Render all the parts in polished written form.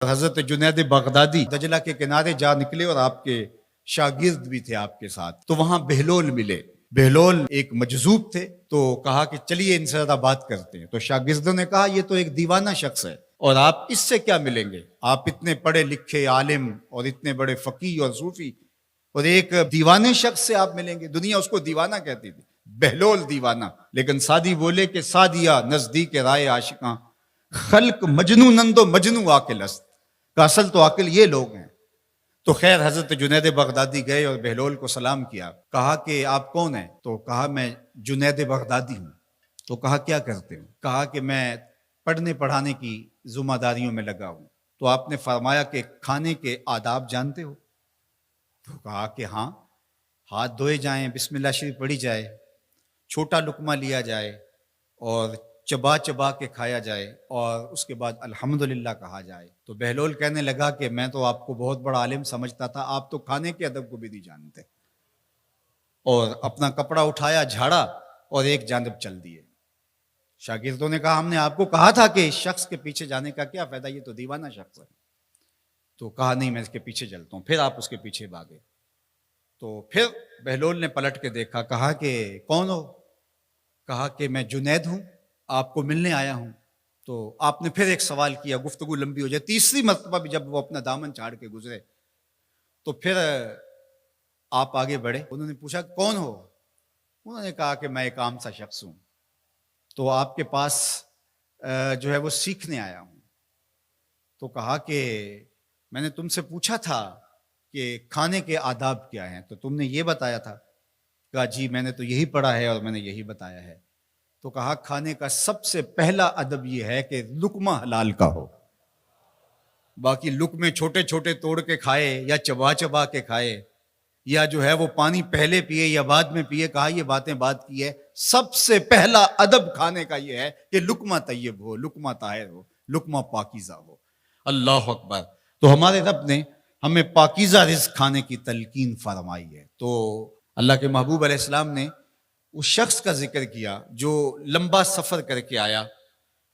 حضرت جنید بغدادی دجلہ کے کنارے جا نکلے اور آپ کے شاگرد بھی تھے آپ کے ساتھ، تو وہاں بہلول ملے۔ بہلول ایک مجذوب تھے، تو کہا کہ چلیے ان سے زیادہ بات کرتے ہیں۔ تو شاگردوں نے کہا یہ تو ایک دیوانہ شخص ہے اور آپ اس سے کیا ملیں گے، آپ اتنے پڑھے لکھے عالم اور اتنے بڑے فقیہ اور صوفی، اور ایک دیوانے شخص سے آپ ملیں گے؟ دنیا اس کو دیوانہ کہتی تھی، بہلول دیوانہ۔ لیکن سادی بولے کہ سادیا نزدیک رائے عاشقاں، خلق مجنو نندو مجنو عاقل است، کا اصل تو عاقل یہ لوگ ہیں۔ تو خیر حضرت جنید بغدادی گئے اور بہلول کو سلام کیا، کہا کہ آپ کون ہیں؟ تو کہا میں جنید بغدادی ہوں۔ تو کہا کیا کرتے ہو؟ کہا کہ میں پڑھنے پڑھانے کی ذمہ داریوں میں لگا ہوں۔ تو آپ نے فرمایا کہ کھانے کے آداب جانتے ہو؟ تو کہا کہ ہاں، ہاتھ دھوئے جائیں، بسم اللہ شریف پڑھی جائے، چھوٹا لقمہ لیا جائے اور چبا چبا کے کھایا جائے اور اس کے بعد الحمدللہ کہا جائے۔ تو بہلول کہنے لگا کہ میں تو آپ کو بہت بڑا عالم سمجھتا تھا، آپ تو کھانے کے ادب کو بھی نہیں جانتے۔ اور اپنا کپڑا اٹھایا، جھاڑا اور ایک جانب چل دیے۔ شاگردوں نے کہا ہم نے آپ کو کہا تھا کہ اس شخص کے پیچھے جانے کا کیا فائدہ، یہ تو دیوانہ شخص ہے۔ تو کہا نہیں میں اس کے پیچھے چلتا ہوں۔ پھر آپ اس کے پیچھے بھاگے۔ تو پھر بہلول نے پلٹ کے دیکھا، کہا کہ کون ہو؟ کہا کہ میں جنید ہوں، آپ کو ملنے آیا ہوں۔ تو آپ نے پھر ایک سوال کیا، گفتگو لمبی ہو جائے۔ تیسری مرتبہ بھی جب وہ اپنا دامن چھاڑ کے گزرے تو پھر آپ آگے بڑھے۔ انہوں نے پوچھا کون ہو؟ انہوں نے کہا کہ میں ایک عام سا شخص ہوں، تو آپ کے پاس جو ہے وہ سیکھنے آیا ہوں۔ تو کہا کہ میں نے تم سے پوچھا تھا کہ کھانے کے آداب کیا ہیں، تو تم نے یہ بتایا تھا۔ کہا جی میں نے تو یہی پڑھا ہے اور میں نے یہی بتایا ہے۔ تو کہا کھانے کا سب سے پہلا ادب یہ ہے کہ لقمہ حلال کا ہو، باقی لقمے چھوٹے چھوٹے توڑ کے کھائے یا چبا چبا کے کھائے یا جو ہے وہ پانی پہلے پیے یا بعد میں پیے، کہا یہ باتیں بات کی ہے۔ سب سے پہلا ادب کھانے کا یہ ہے کہ لقمہ طیب ہو، لقمہ طاہر ہو، لقمہ پاکیزہ ہو۔ اللہ اکبر۔ تو ہمارے رب نے ہمیں پاکیزہ رزق کھانے کی تلقین فرمائی ہے۔ تو اللہ کے محبوب علیہ السلام نے اس شخص کا ذکر کیا جو لمبا سفر کر کے آیا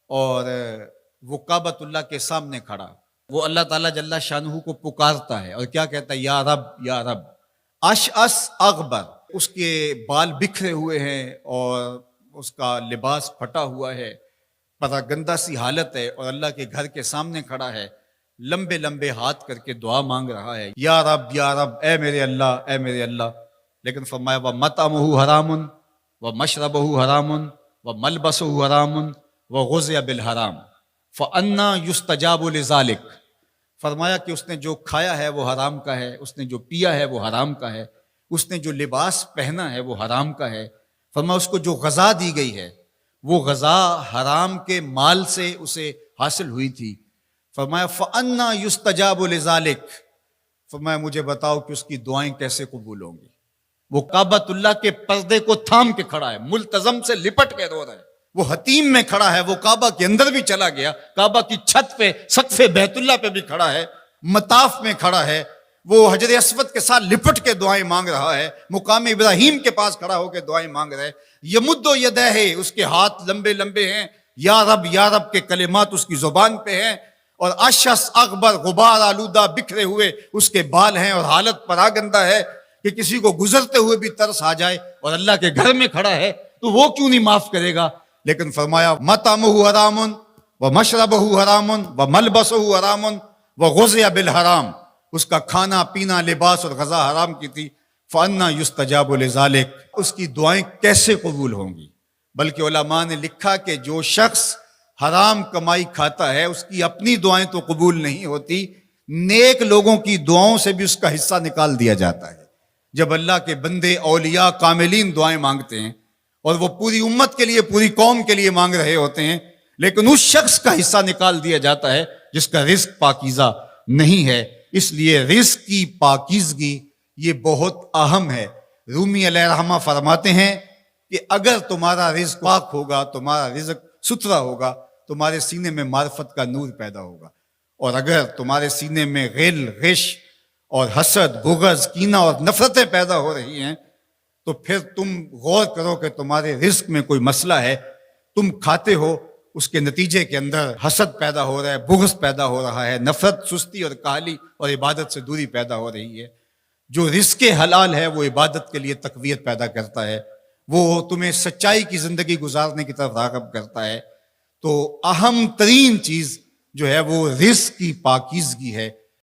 اور وہ کعبۃ اللہ کے سامنے کھڑا، وہ اللہ تعالیٰ جل شانہ کو پکارتا ہے اور کیا کہتا ہے؟ یا رب یا رب۔ اشعث اغبر، اس کے بال بکھرے ہوئے ہیں اور اس کا لباس پھٹا ہوا ہے، پتہ گندہ سی حالت ہے، اور اللہ کے گھر کے سامنے کھڑا ہے، لمبے لمبے ہاتھ کر کے دعا مانگ رہا ہے، یا رب اے میرے اللہ، اے میرے اللہ۔ لیکن فرمایا وَمَطْعَمُهُ حَرَامٌ وَمَشْرَبُهُ حَرَامٌ وَمَلْبَسُهُ حَرَامٌ وَغُذِّيَ بِالْحَرَامِ فَأَنَّىٰ يُسْتَجَابُ لِذَٰلِكَ۔ فرمایا کہ اس نے جو کھایا ہے وہ حرام کا ہے، اس نے جو پیا ہے وہ حرام کا ہے، اس نے جو لباس پہنا ہے وہ حرام کا ہے۔ فرمایا اس کو جو غذا دی گئی ہے وہ غذا حرام کے مال سے اسے حاصل ہوئی تھی۔ فرمایا فَأَنَّىٰ يُسْتَجَابُ لِذَٰلِكَ۔ فرمایا مجھے بتاؤ کہ اس کی دعائیں کیسے قبول ہوں گی؟ وہ کعبۃ اللہ کے پردے کو تھام کے کھڑا ہے، ملتزم سے لپٹ کے رو رہا ہے، وہ حتیم میں کھڑا ہے، وہ کعبہ کے اندر بھی چلا گیا، کعبہ کی چھت پہ سقف بیت اللہ پہ بھی کھڑا ہے، مطاف میں کھڑا ہے، وہ حجر اسود کے ساتھ لپٹ کے دعائیں مانگ رہا ہے، مقام ابراہیم کے پاس کھڑا ہو کے دعائیں مانگ رہا ہے۔ یمد یدہ، اس کے ہاتھ لمبے لمبے ہیں، یا رب کے کلمات اس کی زبان پہ ہیں، اور اشعث اغبر، غبار آلودہ بکھرے ہوئے اس کے بال ہیں، اور حالت پراگندہ ہے کہ کسی کو گزرتے ہوئے بھی ترس آ جائے، اور اللہ کے گھر میں کھڑا ہے تو وہ کیوں نہیں معاف کرے گا؟ لیکن فرمایا مطعمہ حرام ومشربہ حرام وملبسہ حرام وغذی بالحرام، اس کا کھانا پینا لباس اور غذا حرام کی تھی۔ فأنیٰ یستجاب لذالک، اس کی دعائیں کیسے قبول ہوں گی؟ بلکہ علماء نے لکھا کہ جو شخص حرام کمائی کھاتا ہے اس کی اپنی دعائیں تو قبول نہیں ہوتی، نیک لوگوں کی دعاؤں سے بھی اس کا حصہ نکال دیا جاتا ہے۔ جب اللہ کے بندے اولیاء کاملین دعائیں مانگتے ہیں اور وہ پوری امت کے لیے، پوری قوم کے لیے مانگ رہے ہوتے ہیں، لیکن اس شخص کا حصہ نکال دیا جاتا ہے جس کا رزق پاکیزہ نہیں ہے۔ اس لیے رزق کی پاکیزگی یہ بہت اہم ہے۔ رومی علیہ الرحمہ فرماتے ہیں کہ اگر تمہارا رزق پاک ہوگا، تمہارا رزق ستھرا ہوگا، تمہارے سینے میں معرفت کا نور پیدا ہوگا، اور اگر تمہارے سینے میں غل، غش اور حسد، بغض، کینہ اور نفرتیں پیدا ہو رہی ہیں تو پھر تم غور کرو کہ تمہارے رزق میں کوئی مسئلہ ہے۔ تم کھاتے ہو اس کے نتیجے کے اندر حسد پیدا ہو رہا ہے، بغض پیدا ہو رہا ہے، نفرت، سستی اور کاہلی اور عبادت سے دوری پیدا ہو رہی ہے۔ جو رزق حلال ہے وہ عبادت کے لیے تقویت پیدا کرتا ہے، وہ تمہیں سچائی کی زندگی گزارنے کی طرف راغب کرتا ہے۔ تو اہم ترین چیز جو ہے وہ رزق کی پاکیزگی ہے،